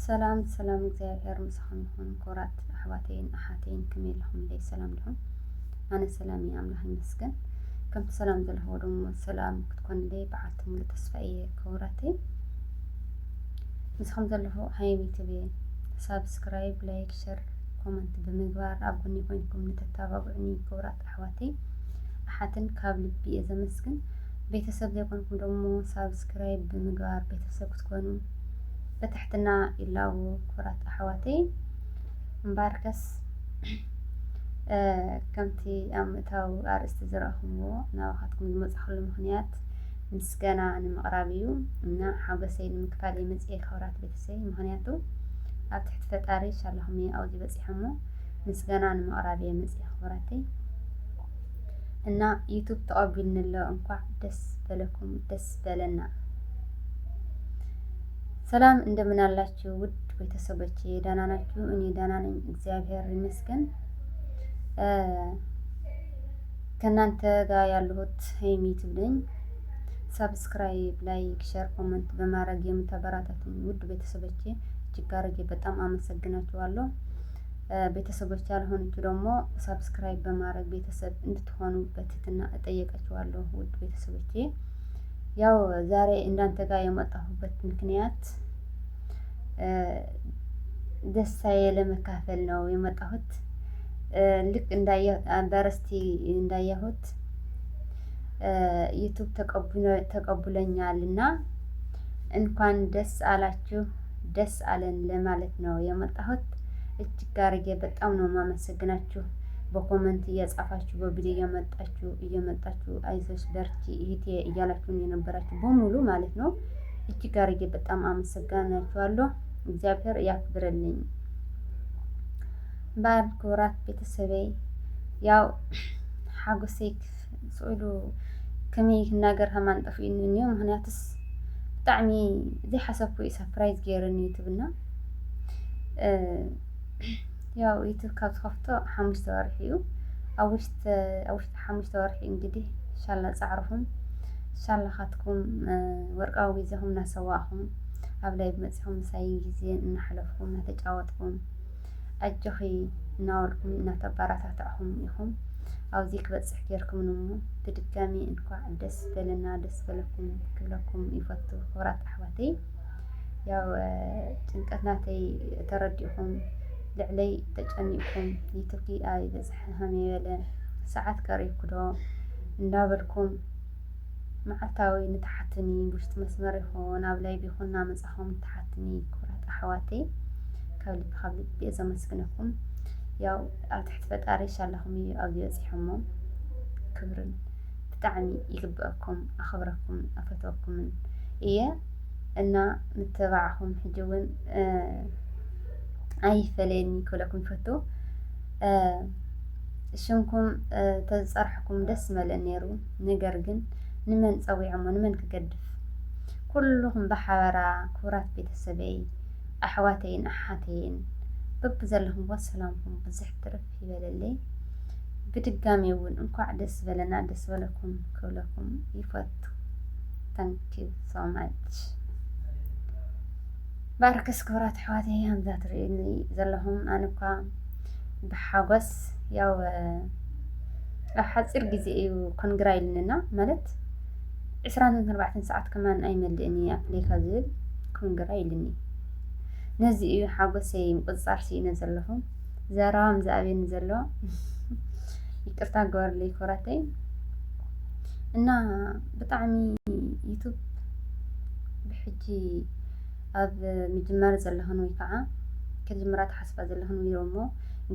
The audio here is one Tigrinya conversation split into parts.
ሰላም ሰላም እግዚአብሔር ምስኹም ይኹን ክቡራት ኣሕዋተይን ኣሓተይን ከመይ ኢልኩም ለይ ሰላም ዲኹም? ኣነ ሰላም እየ ኣምላኽ ይመስገን። ከምቲ ሰላም ዘለኹ ደሞ ሰላም ክትኮንለይ በዓልቲ ሙሉእ ተስፋ እየ ክቡራተይ። ምስኹም ዘለኹ ሃይሚ ቲቪ ሳብስክራይብ ላይክ ሸር ኮመንት ብምግባር ኣብ ጎኒ ኮይንኩም ንተተባብዑኒ ክቡራት ኣሕዋተይ ኣሓትን ካብ ልቢ እየ ዘመስግን። ቤተሰብ ዘይኮንኩም ደሞ ሳብስክራይብ ብምግባር ቤተሰብ ክትኮኑ በትሕትና ኢላው ክቡራት ኣሕዋተይ እምበርከስ ከምቲ ኣብ ምእታው ኣርእስቲ ዝረአኹምዎ ናባኻትኩም ዝመፅእኹሉ ምኽንያት ምስገና ንምቕራብ እዩ እና ሓጎሰይ ንምክፋል እየ መፅአ ክቡራት ቤተሰብ። ምክንያቱ ኣብ ትሕቲ ፈጣሪ ሻላኹም እየ ኣብኡ በፂሐ እሞ ምስገና ንምቕራብ እየ መፅአ ክቡራተይ እና ዩቱብ ተቐቢልኒ ኣሎ እንኳዕ ደስ በለኩም ደስ በለና። ሰላም እንደምን አላችሁ ውድ ቤተሰቦቼ? ደህና ናችሁ? እኔ ደህና ነኝ እግዚአብሔር ይመስገን። ከእናንተ ጋር ያለሁት ሃይሚ ዩቱብ ነኝ። ሰብስክራይብ ላይክ ሸር ኮመንት በማድረግ የምታበረታቱኝ ውድ ቤተሰቦቼ እጅግ አድርጌ በጣም አመሰግናችኋለሁ። ቤተሰቦች ያልሆናችሁ ደግሞ ሰብስክራይብ በማድረግ ቤተሰብ እንድትሆኑ በትህትና እጠይቃችኋለሁ ውድ ቤተሰቦቼ። ያው ዛሬ እንዳንተ ጋር የመጣሁበት ምክንያት ደስታዬ ለመካፈል ነው የመጣሁት። ልክ በረስቲ እንዳያሁት ዩቱብ ተቀብሎኛልና እንኳን ደስ አላችሁ ደስ አለን ለማለት ነው የመጣሁት። እጅግ አድርጌ በጣም ነው የማመሰግናችሁ። በኮመንት እየጻፋችሁ በቪዲዮ እየመጣችሁ አይዞሽ በርቺ እህቴ እያላችሁን የነበራችሁ በሙሉ ማለት ነው እጅግ አድርጌ በጣም አመሰግናችኋለሁ። እግዚአብሔር ያክብርልኝ። ባል ክቡራት ቤተሰበይ ያው ሓጎሰይ ስእሉ ከመይ ክናገር ከማን ጠፍኡኒ እኒኦ። ምክንያቱስ ብጣዕሚ ዘይሓሰብኩ እዩ ሰፕራይዝ ገይሩኒ ዩቱብና ያው ዩቱብ ካብ ዝኸፍቶ 5 ወርሒ እዩ። ኣብ ውሽጢ 5 ወርሒ እንግዲህ ኢንሻአላህ ፃዕርኹም ኢንሻአላኻትኩም ወርቃዊ ጊዜኹም እናሰዋእኹም ኣብ ላይ መፅኹም ምሳይ ጊዜ እናሕለፍኩም እናተጫወትኩም ኣጆኺ እናወልኩም እናተባራታትዕኹም ኢኹም ኣብዚ ክበፅሕ ጌርኩም እሞ ብድጋሚ እንኳዕ ደስ በለና ደስ በለኩም ክብለኩም ይፈቱ ክቡራት ኣሕዋተይ። ያው ጭንቀት ናተይ ተረዲእኹም ልዕለይ ተጨኒቕኩም ዩቱብ ኣይ በፅሐ ከመይ በለ ሰዓት ቀሪብኩ ዶ እንዳበልኩም መዓልታዊ ንተሓትኒ ውሽጢ መስመር ይኹን ኣብ ላይ ቢኹን እናመፃኹም ንተሓትኒ ክቡራት ኣሕዋተይ ካብ ልቢ እየ ዘመስግነኩም። ያው ኣብ ትሕቲ ፈጣሪ ሻላኹም እዩ ኣብዚ በፂሐ እሞ ክብርን ብጣዕሚ ይግብአኩም ኣኽብረኩም ኣፈትወኩምን እየ እና ምትባዕኹም ሕጂ እውን ኣይፈለየኒ ክብለኩም ይፈቱ። ሽምኩም ተዝፀርሕኩም ደስ መለኒ ነይሩ። ነገር ግን ንመን ፀዊዖሞ ንመን ክገድፍ ኩልኹም ብሓበራ ክቡራት ቤተሰበይ ኣሕዋተይን ኣሓተይን በቢ ዘለኹም ወሰላምኩም ብዙሕ ትርፍ ይበለለይ። ብድጋሚ እውን እንኳዕ ደስ በለና ደስ በለኩም ክብለኩም ይፈቱ። ታንኪዩ ሶ ማች ባርከስ ክቡራት ኣሕዋተይ ከምዛ ትሪእኒ ዘለኹም ኣነ እኳ ብሓጎስ ያው ኣብ ሓፂር ግዜ እዩ ኮንግራ ኢልንና ማለት 24 ሰዓት ከማን ኣይመልእኒ ኣፕሌካ ዝብል ኮንግራ ኢልኒ። ነዚ እዩ ሓጎሰይ ምቁፅፃር ሲኢነ ዘለኹ ዘረባ ምዝኣበየኒ ዘሎ ይቅርታ ግበርለይ ክቡራተይ እና ብጣዕሚ ዩቱብ ብሕጂ ኣብ ምጅማር ዘለኹን ወይ ከዓ ከጅምራ ተሓስባ ዘለኹን ወይ ደሞ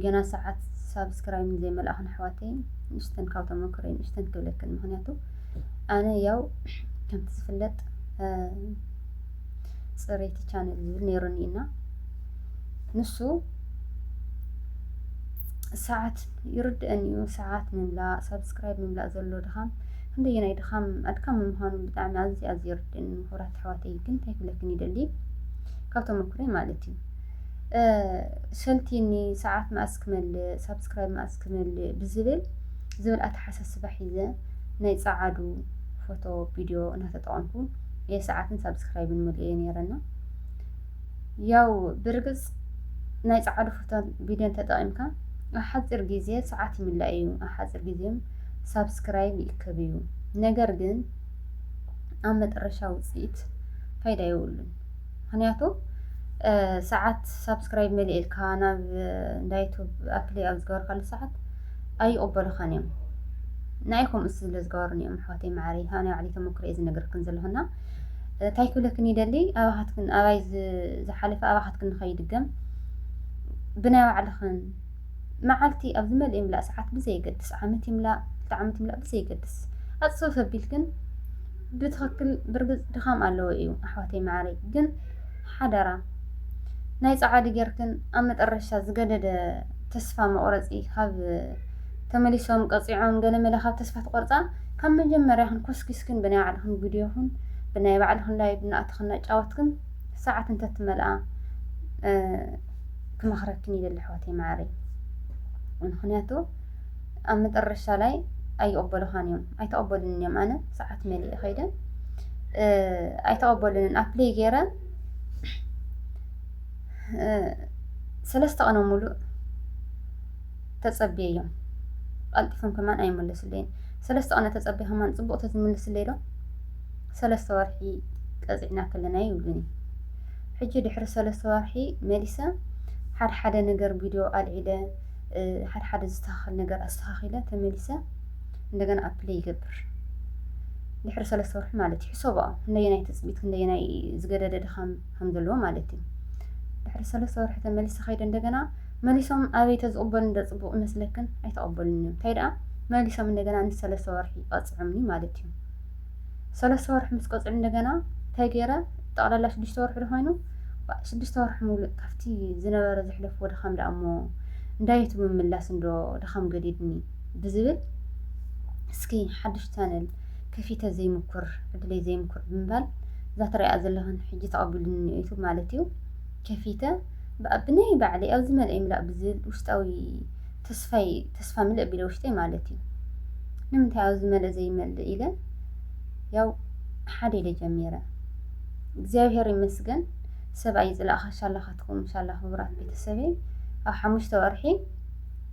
ገና ሰዓት ሳብስክራይብ ዘይመልእኹን ኣሕዋተይ ንእሽተን ካብ ተመክሮይ ንእሽተን ክብለክን። ምክንያቱ ኣነ ያው ከምቲ ዝፍለጥ ፅሬቲ ቻነል ዝብል ነይሩኒ እና ንሱ ሰዓት ይርድአኒ እዩ። ሰዓት ምምላእ ሰብስክራይብ ምምላእ ዘሎ ድኻም ክንደየናይ ድኻም ኣድካም ምዃኑ ብጣዕሚ ኣዝዩ ይርድአኒ ክቡራት ኣሕዋተይ። ግን እንታይ ክብለክን ይደሊ ካብ ተመክሮይ ማለት እዩ ሰልቲኒ ሰዓት ማእስ ክመልእ ሰብስክራይብ ማእስ ክመልእ ዝብል ኣተሓሳስባ ሒዘ ናይ ፃዓዱ ፎቶ ቪድዮ እናተጠቐምኩ የሰዓትን ሰብስክራይብን መልእየ ነይረና ያው ብርግጽ ናይ ጻዕዱ ፎቶን ቪድዮን ተጠቒምካ ኣብ ሓፂር ግዜ ሰዓት ይምላእ እዩ ኣብ ሓፂር ግዜ ሳብስክራይብ ይእከብ እዩ ነገር ግን ኣብ መጨረሻ ውፅኢት ፋይዳ የብሉን ምክንያቱ ሰዓት ሳብስክራይብ መሊእልካ ናብ እንዳ ዩቱብ ኣፕለይ ኣብ ዝገበርካሉ ሰዓት ኣይቕበሉኻን እዮም ንኣይኹም እስ ስለ ዝገበሩን እዮም ኣሕዋተይ ማዕረይ ሃብ ናይ ባዕለይ ተመክሮ እየ ዝነግረክን ዘለኹና እንታይ ክብለክን ይደሊ ኣባኻትክን ኣባይ ዝሓለፈ ኣባኻትክን ንኸይድገም ብናይ ባዕልኽን መዓልቲ ኣብ ዝመልእ ይምላእ ሰዓት ብዘይገድስ ዓመት ይምላእ 2 ዓመት ይምላእ ብዘይገድስ ኣፅሶ ሰቢል ግን ብትኽክል ብርግጽ ድኻም ኣለዎ እዩ ኣሕዋተይ ማዕረይ ግን ሓደራ ናይ ጻዕዲ ጌርክን ኣብ መጨረሻ ዝገደደ ተስፋ መቁረፂ ካብ ተመሊሶም ቀፂዖም ገለመለ ካብ ተስፋ ትቆርፃ ካብ መጀመርያኹን ኮስኪስክን ብናይ ባዕልኽን ቪድዮኹን ብናይ ባዕልኽን ላይ ብናእትኽን ጫወትክን ሰዓት እንተትመልኣ ክመኽረክን ይደሊ ኣሕዋተይ ማዕረይ ምክንያቱ ኣብ መጨረሻ ላይ ኣይቕበሉኻን እዮም ኣይተቐበሉን እዮም ኣነ ሰዓት መሊእ ኸይደ ኣይተቐበሉንን ኣፕለይ ገይረ 3 ቀን ሙሉእ ተጸብየ እዮም ቀልጢፎም ከማን ኣይመለሱለይን 3 ቀን ተጸብየ ከማን ጽቡቕ ተዝምልስለይ ዶ 3 ወርሒ ቀፂዕና ከለና ይብሉኒ ሕጂ ድሕሪ 3 ወርሒ መሊሰ ሓደ ነገር ቪድዮ ኣልዒለ ሓደ ዝተኻኸል ነገር ኣስተኻኺለ ተመሊሰ እንደገና ኣፕለይ ይገብር ድሕሪ 3 ወርሒ ማለት እዩ ሕሰቦ ክንደየናይ ተፅቢት ክንደየናይ ዝገደደ ድኻም ከም ዘለዎ ማለት እዩ ድሕሪ 3 ወርሒ ተመሊሰ ኸይደ እንደገና መሊሶም ኣበይ ተዝቕበሉ እንደፅቡቕ ይመስለክን ኣይተቐበሉን እዮም እንታይ ደኣ መሊሶም እንደገና ን3 ወርሒ ቀፅዖምኒ ማለት እዩ 3 ወርሒ ምስ ቀፅዑ እንደገና እንታይ ገይረ ጠቕላላ 6 ወርሒ ዶ ኮይኑ 6 ወርሒ ሙሉእ ካብቲ ዝነበረ ዘሕለፍዎ ድኻም ደኣ እሞ እንዳየቱ ምምላስ እንዶ ድኻም ገዲድኒ ብዝብል እስኪ ሓድሽ ቻነል ከፊተ ዘይምኩር ዕድለይ ዘይምኩር ብምባል እዛ ትሪኣ ዘለኽን ሕጂ ተቐቢሉኒ ዩቱብ ማለት እዩ ከፊተ ብናይ ባዕለይ ኣብ ዝመልአ ይምላእ ብዝብል ውሽጣዊ ተስፋ ምልእ ቢለ ውሽጠይ ማለት እዩ ንምንታይ ኣብ ዝመልአ ዘይመልእ ኢለ ያው ሓደ ኢለ ጀሚረ እግዚኣብሔር ይመስገን ሰብኣይ ዝለኣኻ ሻላኻትኩም ሻላ ክቡራት ቤተሰበይ ኣብ 5 ወርሒ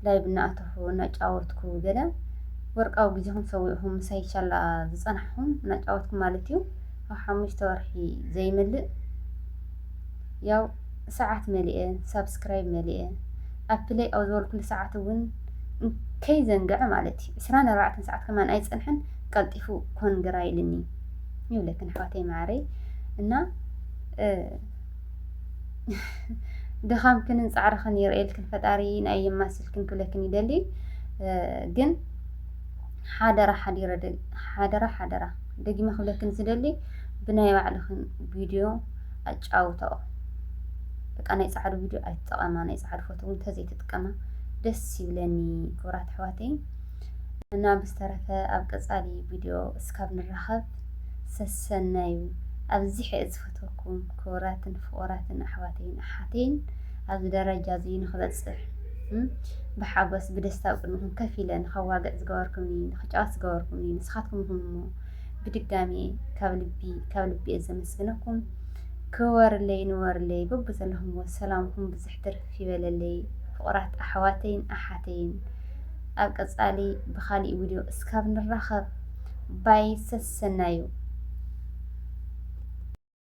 ላይ ብናእተኹ እናጫወትኩ ገለ ወርቃዊ ግዜኹም ሰዊዕኹም ምሳይ ሻላ ዝፀናሕኹም እናጫወትኩ ማለት እዩ ኣብ 5 ወርሒ ዘይመልእ ያው ሰዓት መሊአ ሳብስክራይብ መሊአ ኣፕለይ ኣብ ዝበልኩሉ ሰዓት እውን ከይዘንግዐ ማለት እዩ 24 ሰዓት ከማን ኣይፀንሕን ቀልጢፉ ኮንግራ ኢልኒ ይብለክን ኣሕዋተይ ማዕረይ እና ድኻምክንን ፃዕርኽን ይርኤልክን ፈጣሪ ናይ የማስልክን ክብለክን ይደሊ ግን ሓደራ ደጊመ ክብለክን ዝደሊ ብናይ ባዕልኽን ቪድዮ ኣጫውተኦ በቃ ናይ ጻዕዱ ቪድዮ ኣይትጠቐማ ናይ ጻዕዱ ፎቶ እውን ተዘይትጥቀማ ደስ ይብለኒ ክቡራት ኣሕዋተይ እና ብዝተረፈ ኣብ ቀጻሊ ቪድዮ እስካብ ንራኸብ ሰሰናዩ ኣብዚ ሕዚ ዝፈተኩም ክቡራትን ፍቑራትን ኣሕዋተይን ኣሓተይን ኣብዚ ደረጃ እዚ ንኽበፅሕ ብሓጎስ ብደስታ ኣብ ቅድሚኹም ከፍ ኢለ ንኸዋግዕ ዝገበርኩምኒ ንኽጫወት ዝገበርኩምኒ ንስኻትኩም ኢኹም እሞ ብድጋሚ ካብ ልቢ እየ ዘመስግነኩም ክወርለይ ንወርለይ በብዘለኹምዎ ሰላምኩም ብዙሕ ትርፍ ይበለለይ ፍቑራት ኣሕዋተይን ኣሓተይን ኣብ ቀጻሊ ብኻሊእ ቪድዮ እስካብ ንራኸብ ባይ ሰሰናዩ